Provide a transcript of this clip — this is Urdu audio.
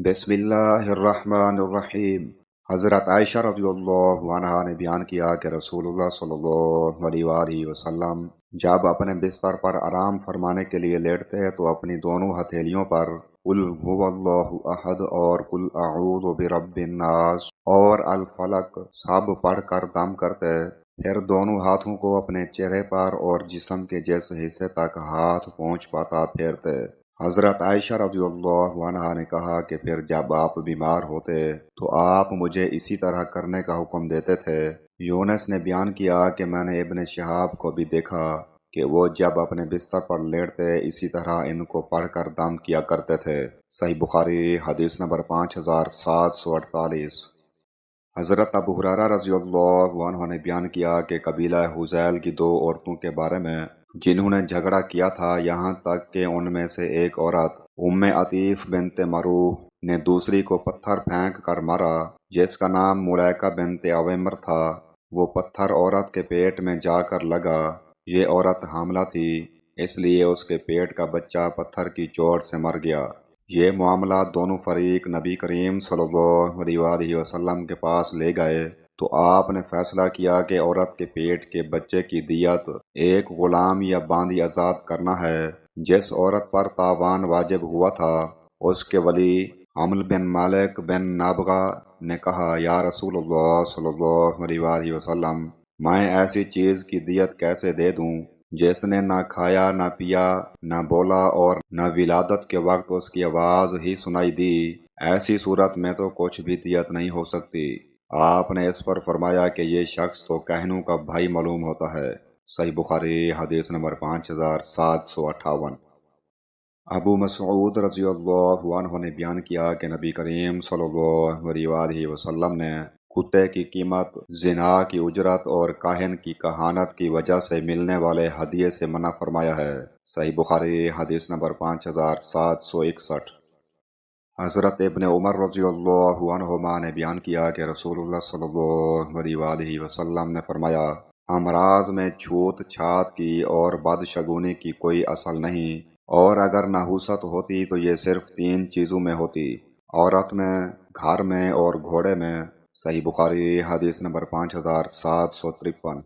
بسم اللہ الرحمن الرحیم۔ حضرت عائشہ رضی اللہ عنہا نے بیان کیا کہ رسول اللہ صلی اللہ علیہ وآلہ وسلم جب اپنے بستر پر آرام فرمانے کے لیے لیٹتے تو اپنی دونوں ہتھیلیوں پر قل هو اللہ احد اور قل اعوذ برب الناس اور الفلق سب پڑھ کر دم کرتے، پھر دونوں ہاتھوں کو اپنے چہرے پر اور جسم کے جس حصے تک ہاتھ پہنچ پاتا پھیرتے۔ حضرت عائشہ رضی اللہ عنہا نے کہا کہ پھر جب آپ بیمار ہوتے تو آپ مجھے اسی طرح کرنے کا حکم دیتے تھے۔ یونس نے بیان کیا کہ میں نے ابن شہاب کو بھی دیکھا کہ وہ جب اپنے بستر پر لیٹتے اسی طرح ان کو پڑھ کر دم کیا کرتے تھے۔ صحیح بخاری حدیث نمبر 5748۔ حضرت ابو ہریرہ رضی اللہ عنہ نے بیان کیا کہ قبیلہ حذیل کی دو عورتوں کے بارے میں جنہوں نے جھگڑا کیا تھا، یہاں تک کہ ان میں سے ایک عورت ام عطیف بنت مروح نے دوسری کو پتھر پھینک کر مارا، جس کا نام ملیکہ بنت عویمر تھا۔ وہ پتھر عورت کے پیٹ میں جا کر لگا۔ یہ عورت حاملہ تھی، اس لیے اس کے پیٹ کا بچہ پتھر کی چوٹ سے مر گیا۔ یہ معاملہ دونوں فریق نبی کریم صلی اللہ علیہ وآلہ وسلم کے پاس لے گئے تو آپ نے فیصلہ کیا کہ عورت کے پیٹ کے بچے کی دیت ایک غلام یا باندی آزاد کرنا ہے۔ جس عورت پر تاوان واجب ہوا تھا، اس کے ولی حمل بن مالک بن نابغہ نے کہا، یا رسول اللہ صلی اللہ علیہ وآلہ وسلم، میں ایسی چیز کی دیت کیسے دے دوں جس نے نہ کھایا نہ پیا نہ بولا اور نہ ولادت کے وقت اس کی آواز ہی سنائی دی؟ ایسی صورت میں تو کچھ بھی دیت نہیں ہو سکتی۔ آپ نے اس پر فرمایا کہ یہ شخص تو کہنوں کا بھائی معلوم ہوتا ہے۔ صحیح بخاری حدیث نمبر 5758۔ ابو مسعود رضی اللہ عنہ نے بیان کیا کہ نبی کریم صلی اللہ علیہ وآلہ وسلم نے کتے کی قیمت، زنا کی اجرت اور کاہن کی کہانت کی وجہ سے ملنے والے ہدیے سے منع فرمایا ہے۔ صحیح بخاری حدیث نمبر 5761۔ حضرت ابن عمر رضی اللہ عنہما نے بیان کیا کہ رسول اللہ صلی اللہ علیہ وآلہ وسلم نے فرمایا، امراض میں چھوت چھات کی اور بدشگونی کی کوئی اصل نہیں، اور اگر نحوست ہوتی تو یہ صرف 3 چیزوں میں ہوتی: عورت میں، گھر میں اور گھوڑے میں۔ صحیح بخاری حدیث نمبر 5753۔